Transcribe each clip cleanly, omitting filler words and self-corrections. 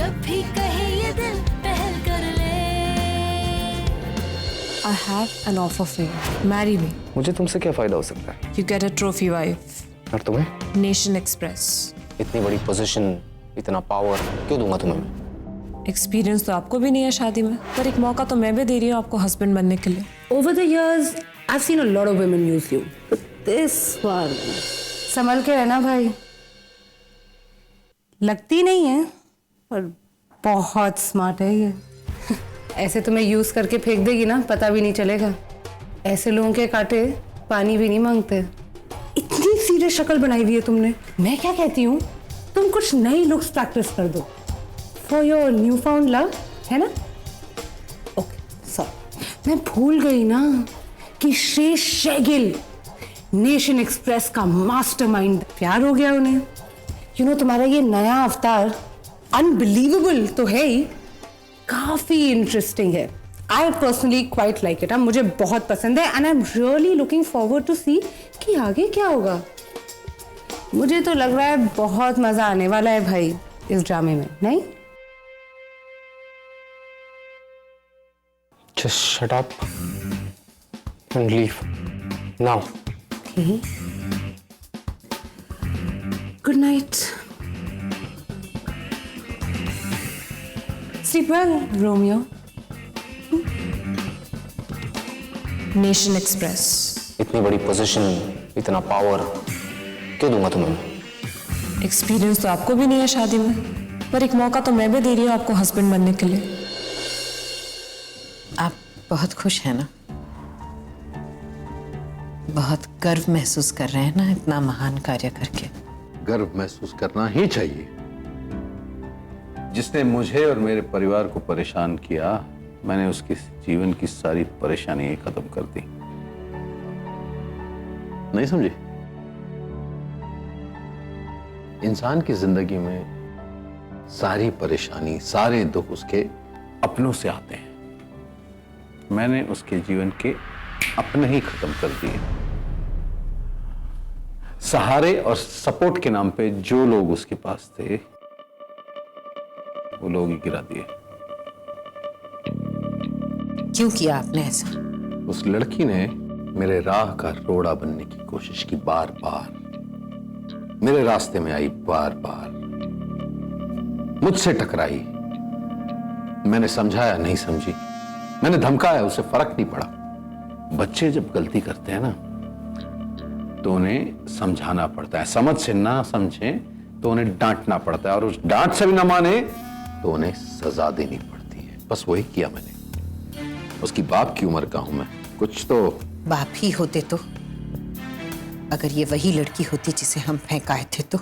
जब भी कहे ये दिल पहल कर ले। I have an offer for you. Marry me. मुझे तुमसे क्या फायदा हो सकता है? You get a trophy wife. और तुम्हें? Nation Express. इतनी बड़ी पोजीशन, इतना पावर क्यों दूंगा तुम्हें मैं? एक्सपीरियंस तो आपको भी नहीं है शादी में, पर एक मौका तो मैं भी दे रही हूँ आपको हस्बैंड बनने के लिए। Over the years, I've seen a lot of women use you. But this one, संभल के रहना भाई। लगती नहीं है, पर बहुत स्मार्ट है ये। ऐसे तुम्हें यूज करके फेंक देगी ना, पता भी नहीं चलेगा। ऐसे लोगों के कांटे पानी भी नहीं मांगते। इतनी सीरियस शक्ल बनाई हुई है तुमने। मैं क्या कहती हूँ, तुम कुछ नई लुक्स प्रैक्टिस कर दो for your new found love, है ना? ओके सॉरी, मैं भूल गई ना कि शेष शेगिल नेशन एक्सप्रेस का मास्टरमाइंड। प्यार हो गया उन्हें। यू नो, तुम्हारा ये नया अवतार अनबिलीवेबल तो है ही, काफी इंटरेस्टिंग है। I personally quite like it. मुझे बहुत पसंद है and I am really looking forward to see कि आगे क्या होगा। मुझे तो लग रहा है बहुत मजा आने वाला है भाई इस ड्रामे में, नहीं? Just shut up and leave now. Okay. Good night. Sleep well, Romeo. Nation Express. इतनी बड़ी पोजीशन, इतना पावर क्यों दूंगा तुम्हें मैं? एक्सपीरियंस तो आपको भी नहीं है शादी में, पर एक मौका तो मैं भी दे रही हूँ आपको हस्बैंड बनने के लिए। आप बहुत खुश हैं ना? बहुत गर्व महसूस कर रहे हैं ना इतना महान कार्य करके? गर्व महसूस करना ही चाहिए। जिसने मुझे और मेरे परिवार को परेशान किया, मैंने उसके जीवन की सारी परेशानी खत्म कर दी। नहीं समझे? इंसान की जिंदगी में सारी परेशानी, सारे दुख उसके अपनों से आते हैं। मैंने उसके जीवन के अपने ही खत्म कर दिए। सहारे और सपोर्ट के नाम पे जो लोग उसके पास थे, वो लोग ही गिरा दिए। क्यों किया आपने ऐसा? उस लड़की ने मेरे राह का रोड़ा बनने की कोशिश की, बार बार मेरे रास्ते में आई, बार बार मुझसे टकराई। मैंने समझाया, नहीं समझी। मैंने धमकाया, उसे फर्क नहीं पड़ा। बच्चे जब गलती करते हैं ना, तो उन्हें समझाना पड़ता है। समझ से ना समझे तो उन्हें डांटना पड़ता है, और उस डांट से भी ना माने तो उन्हें सजा देनी पड़ती है। बस वही किया मैंने। उसकी बाप की उम्र का हूं मैं, कुछ तो। बाप ही होते तो? अगर ये वही लड़की होती जिसे हम फेंकाए थे तो?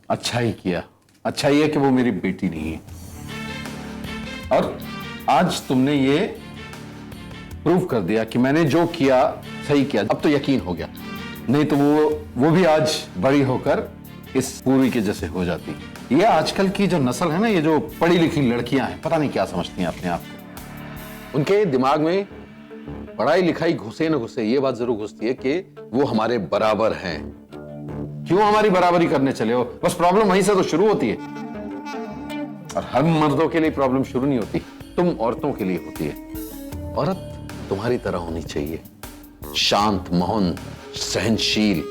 अच्छा ही किया। अच्छा ही है कि वो मेरी बेटी नहीं है। और आज तुमने ये प्रूव कर दिया कि मैंने जो किया सही किया। अब तो यकीन हो गया, नहीं तो वो भी आज बड़ी होकर इस पूर्वी के जैसे हो जाती। ये आजकल की जो नस्ल है ना, ये जो पढ़ी लिखी लड़कियां हैं, पता नहीं क्या समझती हैं अपने आप को। उनके दिमाग में पढ़ाई लिखाई घुसे न घुसे, ये बात जरूर घुसती है कि वो हमारे बराबर हैं। क्यों हमारी बराबरी करने चले हो? बस प्रॉब्लम वहीं से तो शुरू होती है। और हर मर्दों के लिए प्रॉब्लम शुरू नहीं होती, तुम औरतों के लिए होती है। औरत तुम्हारी तरह होनी चाहिए, शांत, मौन, सहनशील।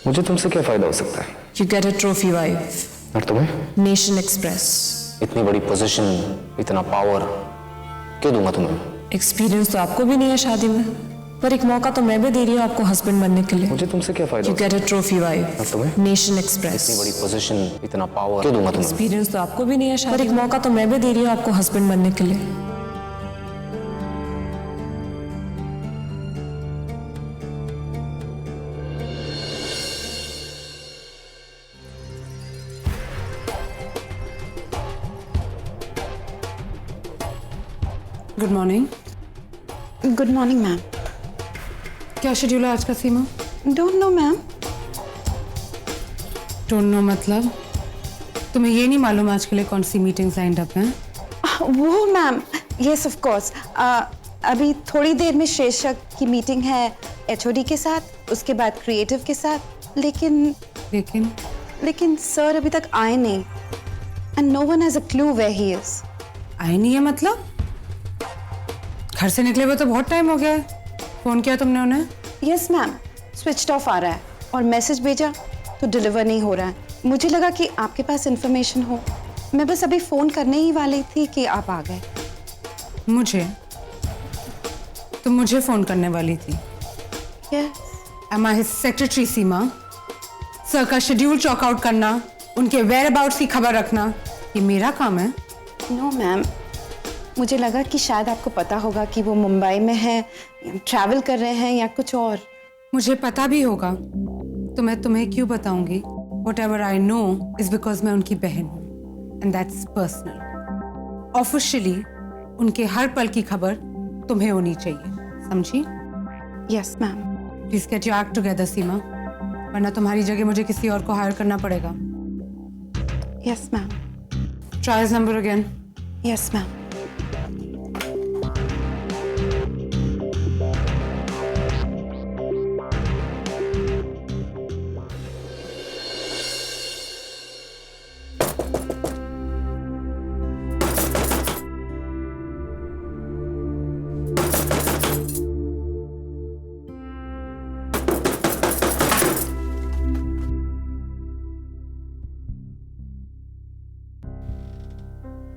मुझे तुमसे क्या फायदा हो सकता है? You get a trophy wife. और तुम्हें? Nation Express. इतनी बड़ी पोजीशन, इतना पावर क्यों दूंगा तुम्हें? एक्सपीरियंस तो आपको भी नहीं है शादी में, पर एक मौका तो मैं भी दे रही हूँ आपको हस्बैंड बनने के लिए। मुझे तुमसे क्या फायदा? You get a trophy wife. और तुम्हें? Nation Express. इतनी बड़ी पोजीशन, इतना पावर क्यों दूंगा तुम्हें? एक्सपीरियंस तो आपको भी नहीं है शादी, पर एक मौका तो मैं भी दे रही हूँ आपको हस्बैंड बनने के लिए। Good morning. Good morning ma'am. क्या शेड्यूल है आज का Seema? Don't know ma'am. Don't know मतलब तुम्हें ये नहीं मालूम आज के लिए कौन सी मीटिंग्स लाइंड अप हैं? वो मैम, यस ऑफ कोर्स, अभी थोड़ी देर में शीर्षक की मीटिंग है एचओडी के साथ, उसके बाद क्रिएटिव के साथ, लेकिन सर अभी तक आए नहीं and no one has a clue where he is. आए नहीं है मतलब? घर से निकले हुए तो बहुत टाइम हो गया है। फोन किया तुमने उन्हें? यस मैम, स्विच्ड ऑफ आ रहा है और मैसेज भेजा तो डिलीवर नहीं हो रहा है। मुझे लगा कि आपके पास इंफॉर्मेशन हो, मैं बस अभी फोन करने ही वाली थी कि आप आ गए। मुझे? तुम मुझे फोन करने वाली थी? यस। एम आई हिज सेक्रेटरी सीमा? सर का शेड्यूल चॉक आउट करना, उनके वेयर अबाउट्स की खबर रखना, ये मेरा काम है? नो मैम, मुझे लगा कि शायद आपको पता होगा कि वो मुंबई में है, ट्रैवल कर रहे हैं या कुछ और। मुझे पता भी होगा तो मैं तुम्हें क्यों बताऊंगी? Whatever I know is because मैं उनकी बहन हूँ and that's personal. Officially उनके हर पल की खबर तुम्हें होनी चाहिए, समझी? Yes ma'am. Please get your act together, सीमा, वरना तुम्हारी जगह मुझे किसी और को हायर करना पड़ेगा। Yes ma'am. Try his number again. Yes ma'am.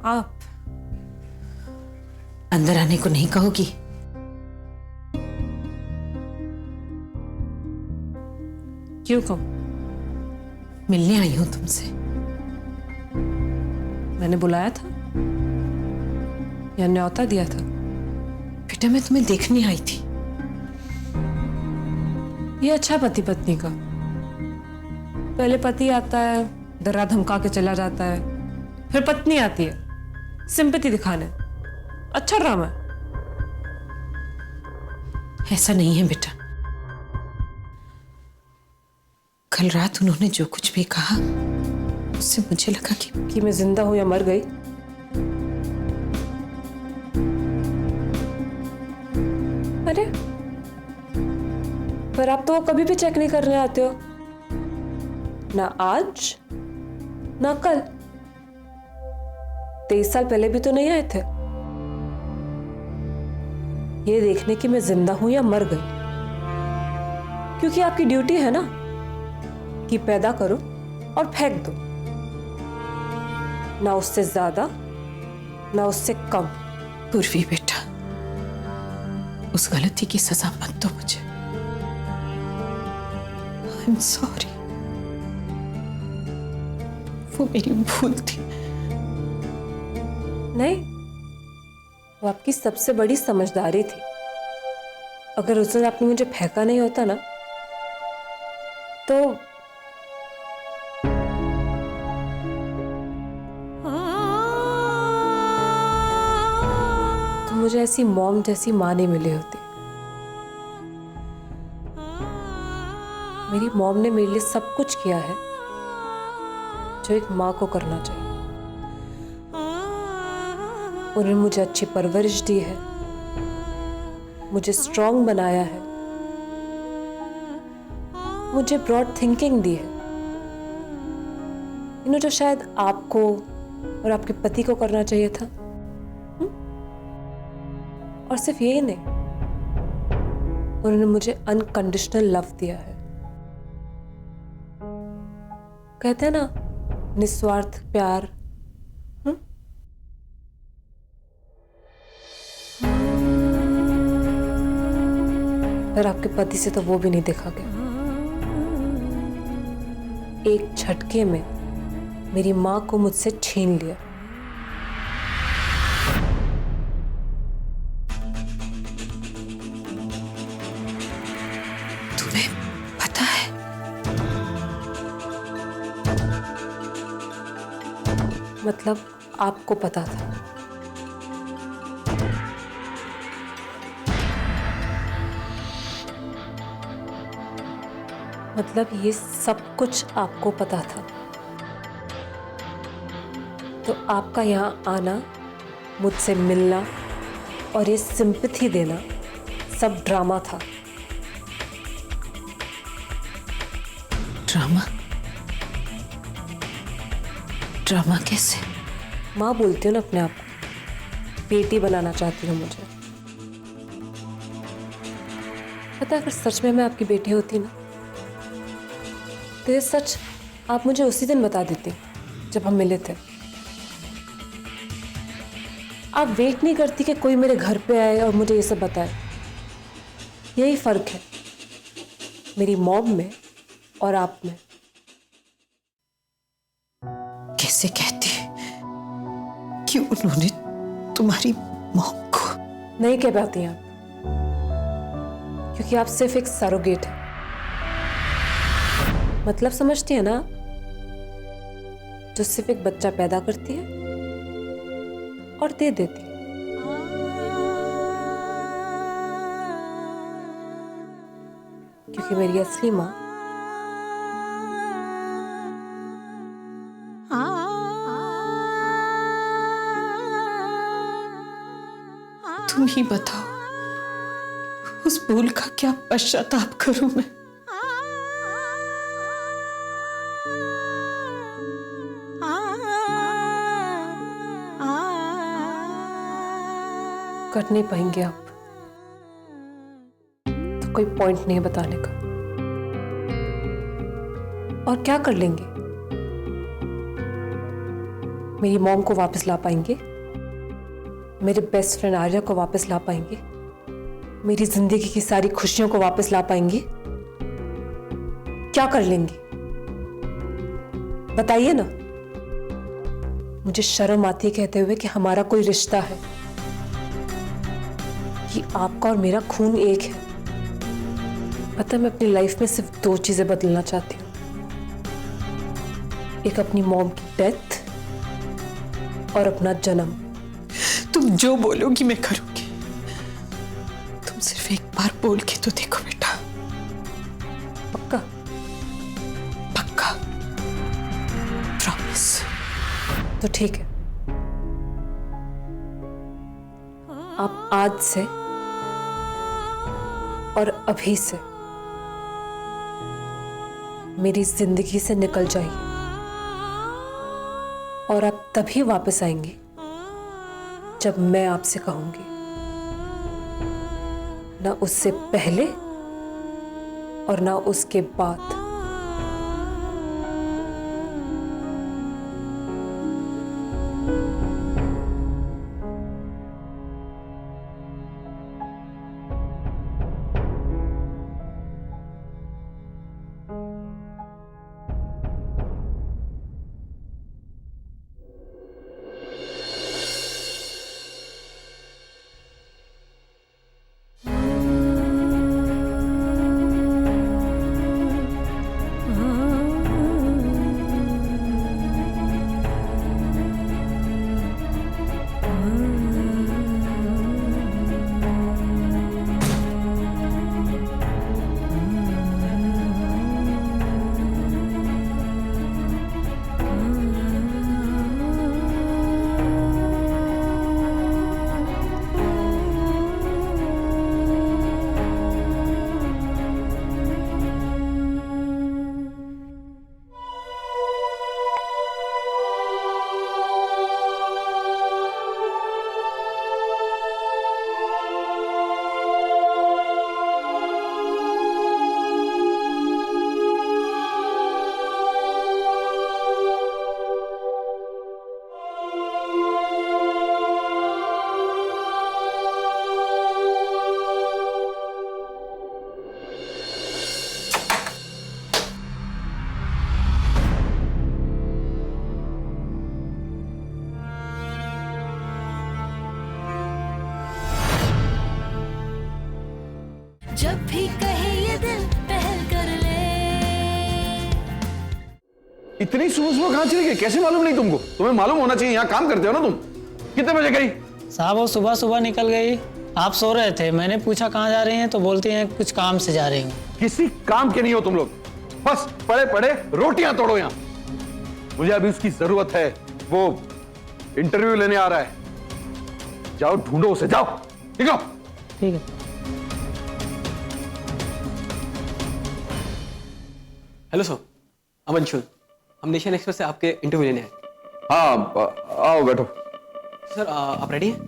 आप अंदर आने को नहीं कहोगी? क्यों कम? मिलने आई हूं तुमसे। मैंने बुलाया था या न्योता दिया था? बेटा मैं तुम्हें देखने आई थी। ये अच्छा पति पत्नी का, पहले पति आता है, डरा धमका के चला जाता है, फिर पत्नी आती है सिंपैथी दिखाने। अच्छा ड्रामा है। ऐसा नहीं है बेटा, कल रात उन्होंने जो कुछ भी कहा उससे मुझे लगा कि मैं जिंदा हूं या मर गई। अरे पर आप तो वो कभी भी चेक नहीं करने आते हो, ना आज ना कल। 23 साल पहले भी तो नहीं आए थे ये देखने कि मैं जिंदा हूं या मर गई, क्योंकि आपकी ड्यूटी है ना कि पैदा करो और फेंक दो, ना उससे ज्यादा ना उससे कम। पूर्वी बेटा, उस गलती की सजा मत दो मुझे। आई एम सॉरी, वो मेरी भूल थी। नहीं, वो आपकी सबसे बड़ी समझदारी थी। अगर उस दिन आपने मुझे फेंका नहीं होता ना तो मुझे ऐसी मॉम जैसी माँ नहीं मिली होती। मेरी मॉम ने मेरे लिए सब कुछ किया है जो एक माँ को करना चाहिए। उन्होंने मुझे अच्छी परवरिश दी है, मुझे स्ट्रांग बनाया है, मुझे ब्रॉड थिंकिंग दी है, जो शायद आपको और आपके पति को करना चाहिए था। और सिर्फ यही नहीं, उन्होंने मुझे अनकंडीशनल लव दिया है। कहते हैं ना, निस्वार्थ प्यार। पर आपके पति से तो वो भी नहीं देखा गया। एक झटके में मेरी मां को मुझसे छीन लिया। तुम्हें पता है? मतलब आपको पता था? मतलब ये सब कुछ आपको पता था, तो आपका यहाँ आना, मुझसे मिलना और ये सिंपैथी देना सब ड्रामा था। ड्रामा? ड्रामा कैसे? माँ बोलती हूँ ना अपने आप को, बेटी बनाना चाहती हूँ मुझे। पता है, अगर सच में मैं आपकी बेटी होती ना, तो ये सच आप मुझे उसी दिन बता देती जब हम मिले थे। आप वेट नहीं करती कि कोई मेरे घर पे आए और मुझे ये सब बताए। यही फर्क है मेरी मॉम में और आप में। कैसे कहती है कि उन्होंने तुम्हारी मौत को? नहीं कह पाती आप, क्योंकि आप सिर्फ एक सरोगेट है। मतलब समझती है ना, जो सिर्फ एक बच्चा पैदा करती है और दे देती है। क्योंकि मेरी असली माँ तुम ही बताओ, उस भूल का क्या पश्चाताप करूं मैं? कर नहीं पाएंगे आप, तो कोई पॉइंट नहीं है बताने का। और क्या कर लेंगे? मेरी मॉम को वापस ला पाएंगे? मेरे बेस्ट फ्रेंड आर्या को वापस ला पाएंगे? मेरी जिंदगी की सारी खुशियों को वापस ला पाएंगे? क्या कर लेंगे? बताइए ना। मुझे शर्म आती है कहते हुए कि हमारा कोई रिश्ता है, कि आपका और मेरा खून एक है। पता है, मैं अपनी लाइफ में सिर्फ 2 चीजें बदलना चाहती हूँ। एक अपनी मॉम की डेथ और अपना जन्म। तुम जो बोलोगी मैं करूंगी। तुम सिर्फ एक बार बोल के तो देखो बेटा। पक्का? पक्का, प्रॉमिस। तो ठीक है, आप आज से और अभी से मेरी जिंदगी से निकल जाइए, और आप तभी वापस आएंगे जब मैं आपसे कहूंगी, ना उससे पहले और ना उसके बाद। जब भी कहे ये दिल पहल कर ले। इतनी सुबह सुबह कहाँ चली गई? कैसे मालूम नहीं तुमको? तुम्हें मालूम होना चाहिए, यहाँ काम करते हो ना तुम। कितने बजे गई? साहब वो सुबह सुबह निकल गई। आप सो रहे थे, मैंने पूछा कहाँ जा रही हैं तो बोलती हैं कुछ काम से जा रही हूँ। किसी काम के नहीं हो तुम लोग। बस पड़े पड़े रोटियां तोड़ो यहां। मुझे अभी उसकी जरूरत है, वो इंटरव्यू लेने आ रहा है। जाओ ढूंढो उसे, जाओ निकलो। ठीक है। हेलो सर, अमन शुल, हम नेशन एक्सप्रेस से आपके इंटरव्यू लेने आए। हाँ आओ बैठो। सर आप रेडी हैं?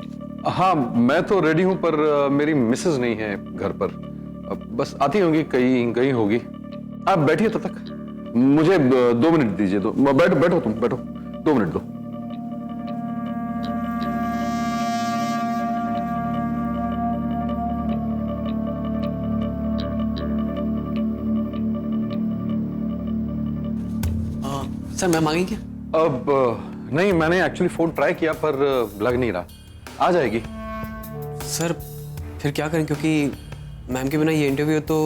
हाँ मैं तो रेडी हूं, पर मेरी मिसेस नहीं है घर पर। बस आती होंगी, कहीं गई होगी। आप बैठिए तब तक, मुझे 2 मिनट दीजिए। तो बैठो बैठो, तुम बैठो, 2 मिनट दो। सर मैम आ गई क्या? अब नहीं, मैंने एक्चुअली फोन ट्राई किया पर लग नहीं रहा। आ जाएगी। सर फिर क्या करें, क्योंकि मैम के बिना ये इंटरव्यू तो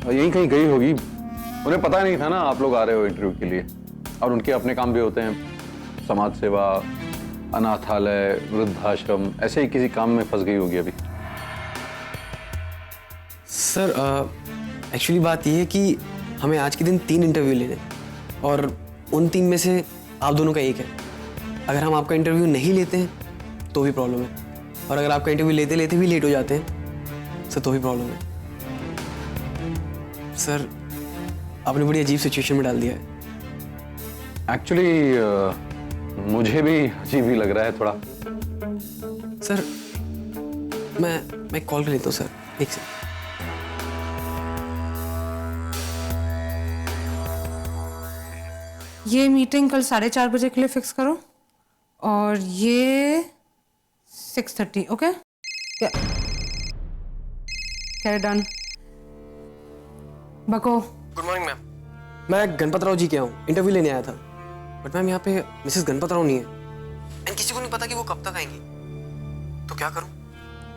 यहीं कहीं गई होगी। उन्हें पता नहीं था ना आप लोग आ रहे हो इंटरव्यू के लिए, और उनके अपने काम भी होते हैं, समाज सेवा, अनाथालय, वृद्धाश्रम, ऐसे ही किसी काम में फंस गई होगी अभी। सर एक्चुअली बात ये है कि हमें आज के दिन 3 इंटरव्यू लेने हैं, और उन 3 में से आप दोनों का एक है। अगर हम आपका इंटरव्यू नहीं लेते हैं तो भी प्रॉब्लम है, और अगर आपका इंटरव्यू लेते लेते भी लेट हो जाते हैं सर तो भी प्रॉब्लम है। सर आपने बड़ी अजीब सिचुएशन में डाल दिया है। एक्चुअली मुझे भी अजीब ही लग रहा है थोड़ा। सर मैं कॉल कर लेता हूँ सर, एक सेकंड। ये मीटिंग कल 4:30 बजे के लिए फिक्स करो, और ये 6:30, ओके? क्या डन? बको। गुड मॉर्निंग मैम, मैं गणपत राव जी के हूँ, इंटरव्यू लेने आया था। बट मैम यहाँ पे मिसेस गणपत राव नहीं है, एंड किसी को नहीं पता कि वो कब तक आएंगी, तो क्या करूँ?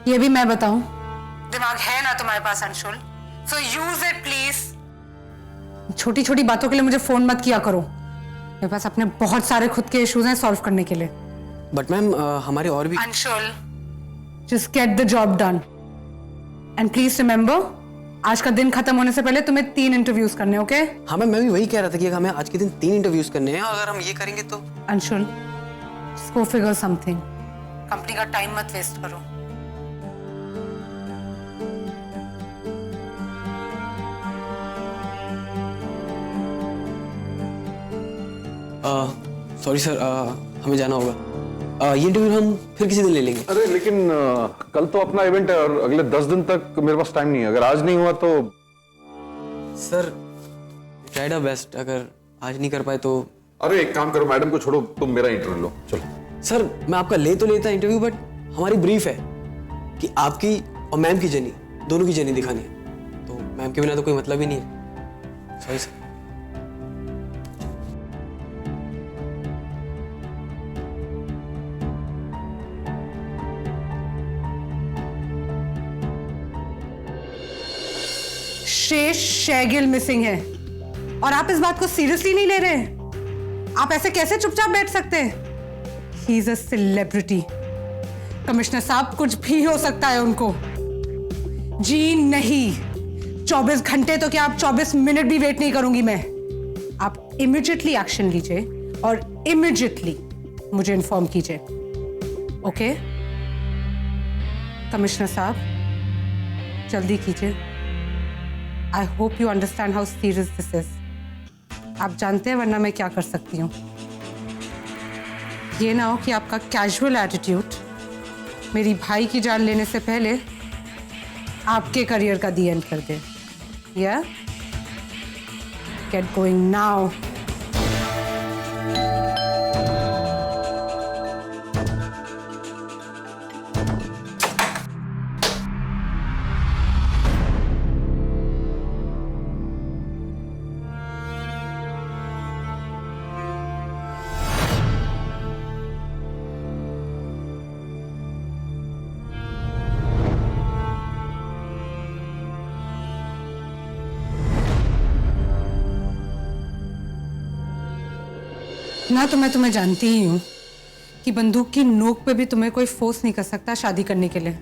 ये भी मैं बताऊं? दिमाग है ना तुम्हारे पास अंशुल? सो यूज इट प्लीज। छोटी छोटी बातों के लिए मुझे फोन मत किया करो, मेरे पास अपने बहुत सारे खुद के इश्यूज हैं सॉल्व करने के लिए। बट मैम हमारे और भी। Anshul, just get the job done, and please remember, आज का दिन खत्म होने से पहले तुम्हें 3 इंटरव्यूज करने, ओके? हाँ मैम, मैं भी वही कह रहा था कि हमें आज के दिन 3 इंटरव्यूज करने हैं, और अगर हम ये करेंगे तो। अंशुल, गो फिगर समथिंग, कंपनी का टाइम मत वेस्ट करो। सॉरी सर, हमें जाना होगा। ये इंटरव्यू हम फिर किसी दिन ले लेंगे। अरे लेकिन कल तो अपना इवेंट है, और अगले 10 दिन तक मेरे पास टाइम नहीं है। अगर आज नहीं हुआ तो। सर ट्राइड आवर बेस्ट, अगर आज नहीं कर पाए तो। अरे एक काम करो, मैडम को छोड़ो, तुम मेरा इंटरव्यू लो, चलो। सर मैं आपका ले तो लेता इंटरव्यू, बट हमारी ब्रीफ है कि आपकी और मैम की जर्नी, दोनों की जर्नी दिखानी है, तो मैम के बिना तो कोई मतलब ही नहीं है। Sorry sir. शेष शैगिल मिसिंग है, और आप इस बात को सीरियसली नहीं ले रहे? आप ऐसे कैसे चुपचाप बैठ सकते हैं? He is a celebrity. Commissioner साहब, कुछ भी हो सकता है उनको। जी नहीं, 24 घंटे तो क्या, आप 24 मिनट भी वेट नहीं करूंगी मैं। आप इमीडिएटली एक्शन लीजिए, और इमीडिएटली मुझे इन्फॉर्म कीजिए, ओके? कमिश्नर साहब जल्दी कीजिए। I hope you understand how serious this is. आप जानते हैं वरना मैं क्या कर सकती हूँ। ये ना हो कि आपका कैजुअल एटीट्यूड मेरी भाई की जान लेने से पहले आपके करियर का दी एंड कर दे। Yeah? Get going now. ना तो मैं तुम्हें जानती ही हूँ कि बंदूक की नोक पे भी तुम्हें कोई फोर्स नहीं कर सकता शादी करने के लिए,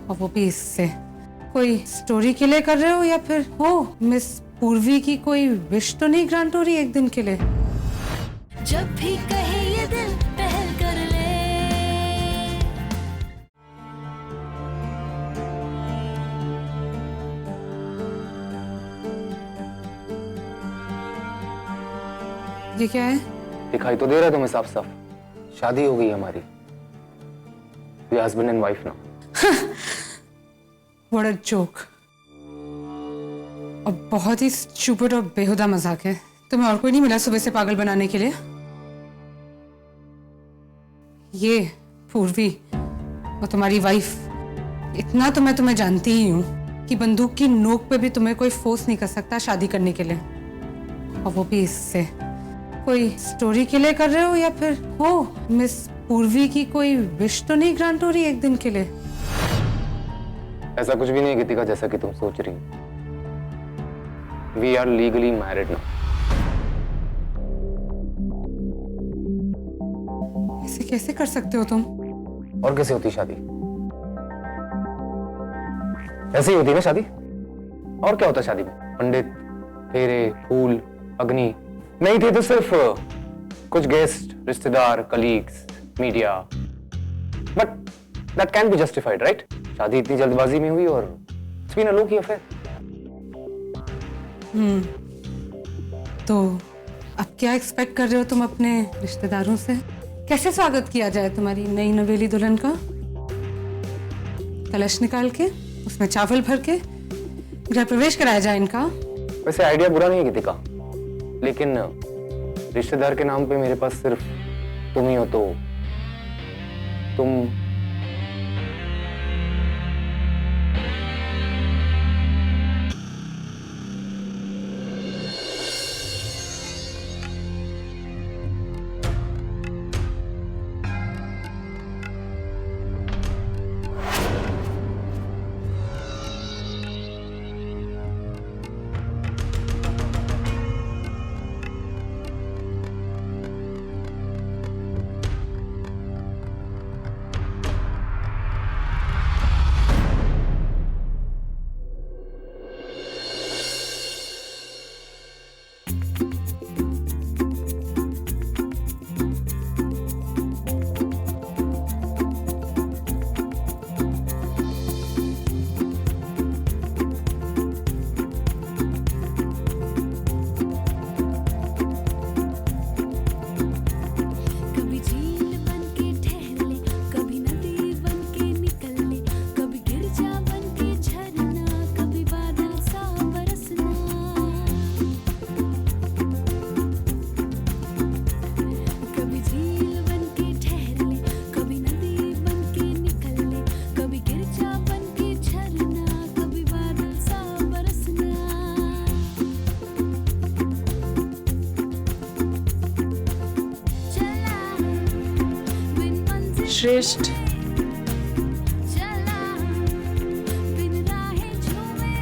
और वो भी इससे। कोई स्टोरी के लिए कर रहे हो या फिर हो मिस पूर्वी की कोई विश तो नहीं ग्रांट हो रही एक दिन के लिए? जब भी कहे ये दिल पहल कर ले। ये क्या है? दिखाई तो दे रहा है तुम्हें साफ साफ, शादी हो गई है हमारी। वी हस्बैंड एंड वाइफ ना। What a joke. और बहुत ही स्टूपिड और बेहुदा मजाक है। तुम्हें और कोई नहीं मिला सुबह से पागल बनाने के लिए? ये पूर्वी और तुम्हारी वाइफ, इतना तो मैं तुम्हें जानती ही हूँ कि बंदूक की नोक पे भी तुम्हें कोई फोर्स नहीं कर सकता शादी करने के लिए, और वो भी इससे। कोई स्टोरी के लिए कर रहे हो या फिर हो मिस पूर्वी की कोई विश तो नहीं ग्रांट हो रही एक दिन के लिए? ऐसा कुछ भी नहीं है गीतिका, जैसा कि तुम सोच रही हो। We are legally married now. ऐसे कैसे कर सकते हो तुम? और कैसे होती शादी? ऐसे ही होती ना शादी। और क्या होता शादी में? पंडित, फेरे, फूल, अग्नि। नहीं थे तो सिर्फ कुछ गेस्ट, रिश्तेदार, colleagues, media. But that can be justified, right? शादी इतनी जल्दबाजी में हुई और इट्स बीन अ लो की अफेयर। तो अब क्या एक्सपेक्ट कर रहे हो तुम अपने रिश्तेदारों से? कैसे स्वागत किया जाए तुम्हारी नई नवेली दुल्हन का? कलश निकाल के उसमें चावल भर के गृह प्रवेश कराया जाए इनका? वैसे आइडिया बुरा नहीं है गीतिका, लेकिन रिश्तेदार के नाम पे मेरे पास सिर्फ तुम ही हो, तो तुम कभी झील बन के ठहर ले, कभी नदी बन के निकल ले, कभी गिरजा बन के झरना, कभी बादल सा बरसना। कभी झील बन के ठहर ले, कभी नदी बन के निकल ले, कभी गिरजा बन के झरना, कभी बादल सा बरसना। चला बिन मंजिल श्रेष्ठ, चला बिन राहें झूमे।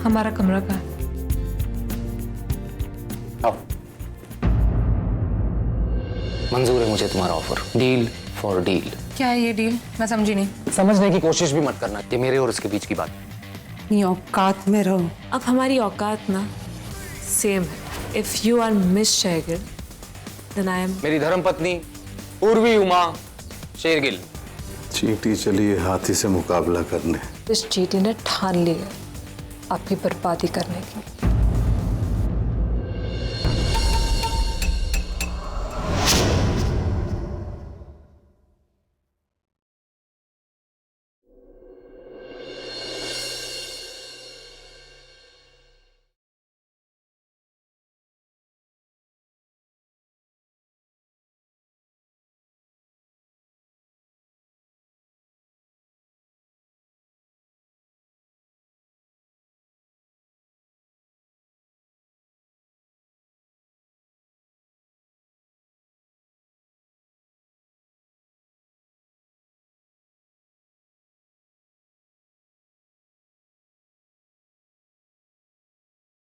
हमारा कमरा कहाँ है? आओ। मंजूर है मुझे तुम्हारा ऑफर। Deal for deal. क्या है ये डील? मैं समझी नहीं। समझने की कोशिश भी मत करना, ये मेरे और उसके बीच की बात है। अपनी औकात में रहो। अब हमारी औकात ना सेम है। If you are miss Shergill then I am. मेरी धर्मपत्नी पूर्वी उमा शेरगिल। चींटी चली है हाथी से मुकाबला करने। इस चीटी ने ठान ली है आपकी बर्बादी करने की।